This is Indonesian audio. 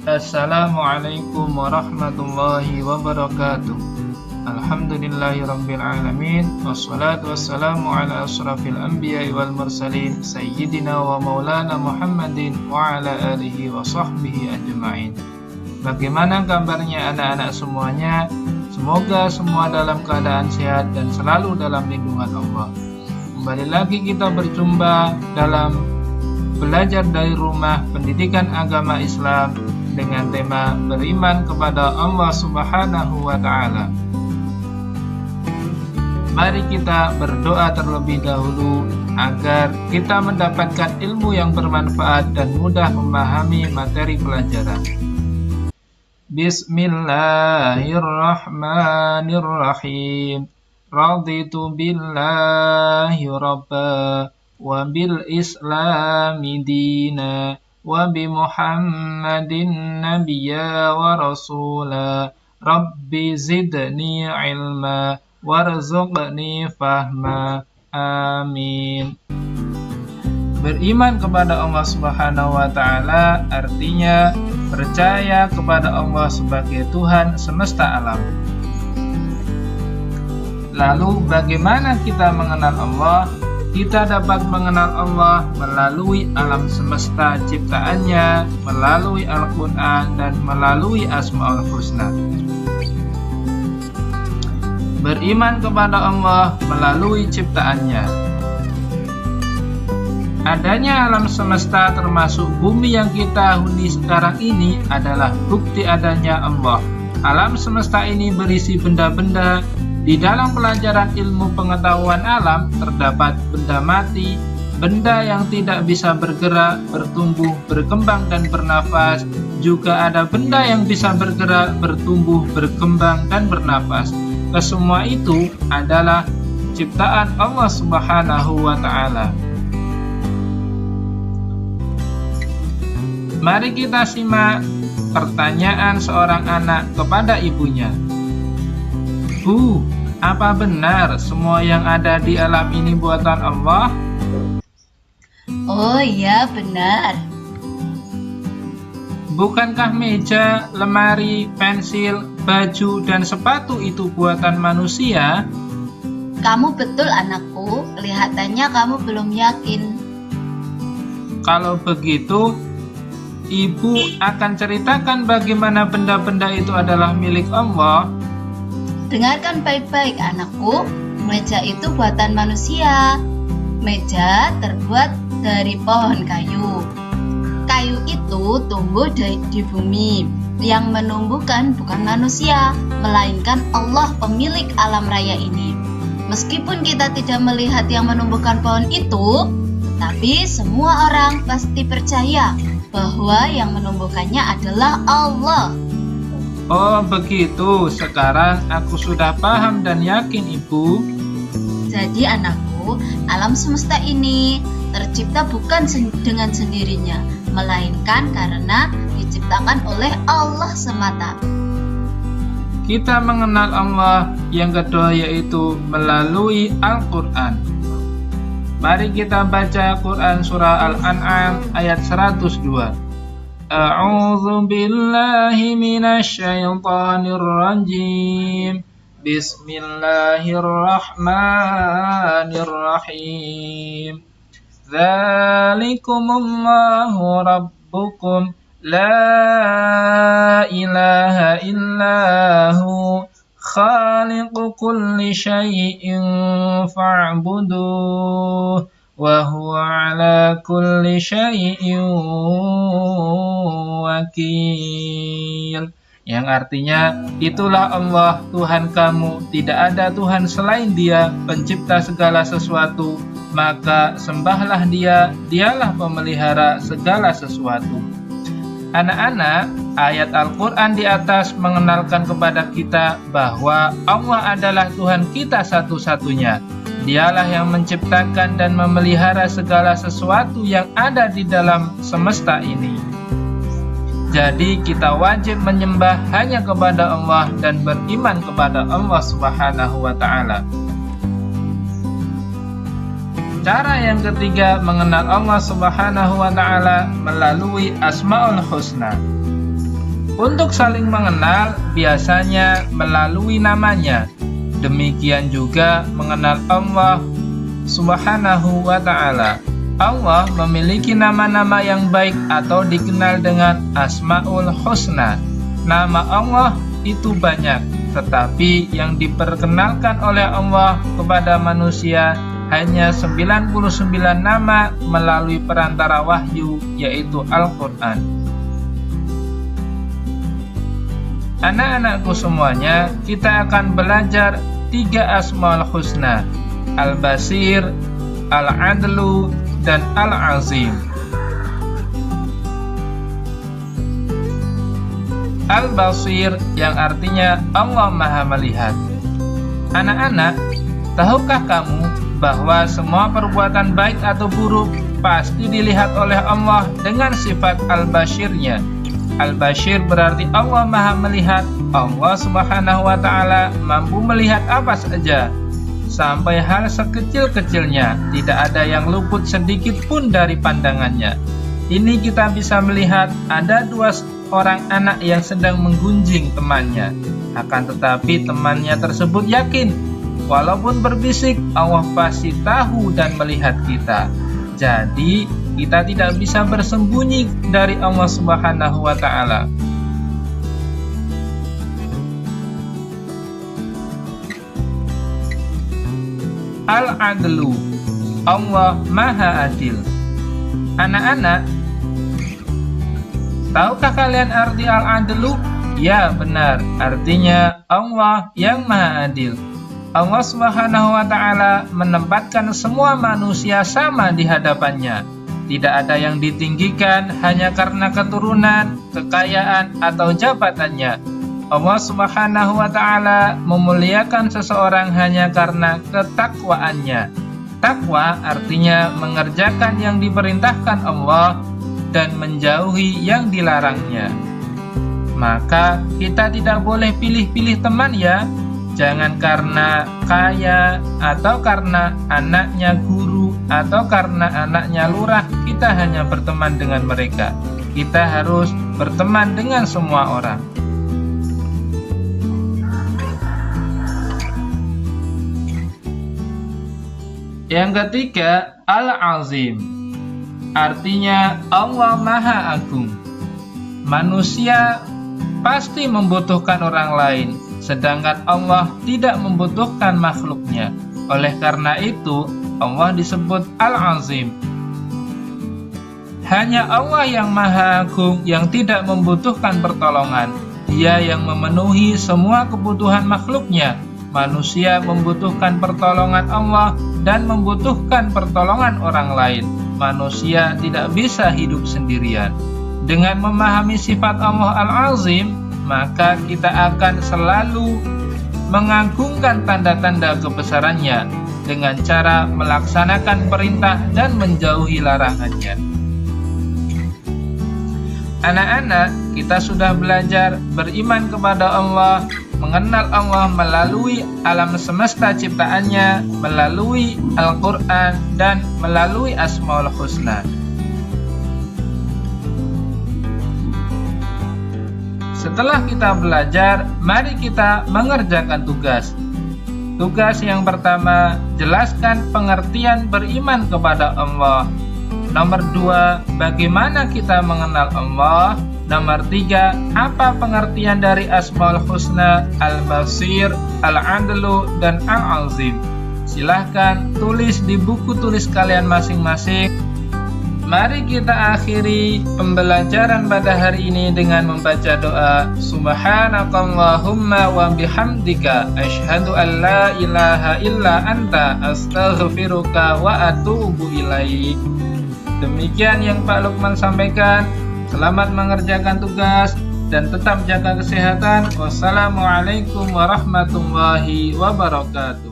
Assalamualaikum warahmatullahi wabarakatuh. Alhamdulillahirabbil alamin, wassalatu wassalamu ala asyrafil anbiya'i wal mursalin sayyidina wa maulana Muhammadin wa ala alihi wa sahbihi ajma'in. Bagaimana kabarnya anak-anak semuanya? Semoga semua dalam keadaan sehat dan selalu dalam lindungan Allah. Kembali lagi kita berjumpa dalam belajar dari rumah pendidikan agama Islam dengan tema beriman kepada Allah Subhanahu wa Ta'ala. Mari kita berdoa terlebih dahulu agar kita mendapatkan ilmu yang bermanfaat dan mudah memahami materi pelajaran. Bismillahirrahmanirrahim. Raditu billahi rabba wa bil islami dina wa bi Muhammadin nabiyya wa rasula. Rabbi zidni ilma warzuqni fahma. Amin. Beriman kepada Allah Subhanahu wa Ta'ala artinya percaya kepada Allah sebagai Tuhan semesta alam. Lalu bagaimana kita mengenal Allah? Kita dapat mengenal Allah melalui alam semesta ciptaannya, melalui Al-Quran, dan melalui Asmaul Husna. Beriman kepada Allah melalui ciptaannya. Adanya alam semesta termasuk bumi yang kita huni sekarang ini adalah bukti adanya Allah. Alam semesta ini berisi benda-benda. Di dalam pelajaran ilmu pengetahuan alam terdapat benda mati, benda yang tidak bisa bergerak, bertumbuh, berkembang, dan bernafas. Juga ada benda yang bisa bergerak, bertumbuh, berkembang, dan bernafas. Kesemua itu adalah ciptaan Allah Subhanahu wa Ta'ala. Mari kita simak pertanyaan seorang anak kepada ibunya. Bu, apa benar semua yang ada di alam ini buatan Allah? Oh iya, benar. Bukankah meja, lemari, pensil, baju, dan sepatu itu buatan manusia? Kamu betul anakku, kelihatannya kamu belum yakin. Kalau begitu, Ibu akan ceritakan bagaimana benda-benda itu adalah milik Allah. Dengarkan baik-baik anakku, meja itu buatan manusia. Meja terbuat dari pohon kayu. Kayu itu tumbuh di bumi. Yang menumbuhkan bukan manusia, melainkan Allah pemilik alam raya ini. Meskipun kita tidak melihat yang menumbuhkan pohon itu, tapi semua orang pasti percaya bahwa yang menumbuhkannya adalah Allah. Oh begitu, sekarang aku sudah paham dan yakin Ibu. Jadi anakku, alam semesta ini tercipta bukan dengan sendirinya, melainkan karena diciptakan oleh Allah semata. Kita mengenal Allah yang kedua yaitu melalui Al-Quran. Mari kita baca Quran surah Al-An'am ayat 102. A'udzu billahi minasy syaithanir rajim. Bismillahirrahmanirrahim. Dzalikumullahu rabbukum la ilaha illahu khaliqu kulli syai'in fa'buduh wa huwa ala kulli syai'in wakil. Yang artinya, itulah Allah Tuhan kamu, tidak ada Tuhan selain Dia, pencipta segala sesuatu, maka sembahlah Dia, Dialah pemelihara segala sesuatu. Anak-anak, ayat Al-Quran di atas mengenalkan kepada kita bahwa Allah adalah Tuhan kita satu-satunya. Dialah yang menciptakan dan memelihara segala sesuatu yang ada di dalam semesta ini. Jadi kita wajib menyembah hanya kepada Allah dan beriman kepada Allah Subhanahu wa Ta'ala. Cara yang ketiga mengenal Allah Subhanahu wa Ta'ala melalui Asmaul Husna. Untuk saling mengenal biasanya melalui namanya. Demikian juga mengenal Allah Subhanahu wa Ta'ala. Allah memiliki nama-nama yang baik atau dikenal dengan Asmaul Husna. Nama Allah itu banyak, tetapi yang diperkenalkan oleh Allah kepada manusia hanya 99 nama melalui perantara wahyu, yaitu Al-Quran. Anak-anakku semuanya, kita akan belajar 3 Asmaul Husna: Al-Basir, Al-Adlu, dan Al-Azim. Al-Basir yang artinya Allah Maha Melihat. Anak-anak, tahukah kamu bahwa semua perbuatan baik atau buruk pasti dilihat oleh Allah dengan sifat Al-Basirnya? Al-Basir berarti Allah Maha Melihat. Allah Subhanahu wa Ta'ala mampu melihat apa saja, sampai hal sekecil-kecilnya, tidak ada yang luput sedikit pun dari pandangannya. Ini kita bisa melihat ada 2 orang anak yang sedang menggunjing temannya. Akan tetapi temannya tersebut yakin, walaupun berbisik, Allah pasti tahu dan melihat kita. Jadi, kita tidak bisa bersembunyi dari Allah Subhanahu wa Ta'ala. Al-Adlu, Allah Maha Adil. Anak-anak, tahukah kalian arti Al-Adlu? Ya, benar, artinya Allah yang Maha Adil. Allah Subhanahu wa Ta'ala menempatkan semua manusia sama di hadapannya. Tidak ada yang ditinggikan hanya karena keturunan, kekayaan, atau jabatannya. Allah Subhanahu wa Ta'ala memuliakan seseorang hanya karena ketakwaannya. Takwa artinya mengerjakan yang diperintahkan Allah dan menjauhi yang dilarangnya. Maka kita tidak boleh pilih-pilih teman ya. Jangan karena kaya, atau karena anaknya guru, atau karena anaknya lurah, kita hanya berteman dengan mereka. Kita harus berteman dengan semua orang. Yang ketiga, Al-Azim, artinya Allah Maha Agung. Manusia pasti membutuhkan orang lain, sedangkan Allah tidak membutuhkan makhluknya. Oleh karena itu, Allah disebut Al-Azim. Hanya Allah yang Maha Agung yang tidak membutuhkan pertolongan. Dia yang memenuhi semua kebutuhan makhluknya. Manusia membutuhkan pertolongan Allah dan membutuhkan pertolongan orang lain. Manusia tidak bisa hidup sendirian. Dengan memahami sifat Allah Al-Azim, maka kita akan selalu mengagungkan tanda-tanda kebesarannya dengan cara melaksanakan perintah dan menjauhi larangannya. Anak-anak, kita sudah belajar beriman kepada Allah, mengenal Allah melalui alam semesta ciptaannya, melalui Al-Quran, dan melalui Asmaul Husna. Setelah kita belajar, mari kita mengerjakan tugas. Tugas yang pertama, jelaskan pengertian beriman kepada Allah. Nomor 2, bagaimana kita mengenal Allah. Nomor 3, apa pengertian dari Asmaul Husna, Al-Basir, Al-Adlu, dan Al-Azim. Silahkan tulis di buku tulis kalian masing-masing. Mari kita akhiri pembelajaran pada hari ini dengan membaca doa. Subhanakallahumma wa bihamdika asyhadu an la ilaha illa anta astaghfiruka wa atubu ilaik. Demikian yang Pak Lukman sampaikan. Selamat mengerjakan tugas dan tetap jaga kesehatan. Wassalamualaikum warahmatullahi wabarakatuh.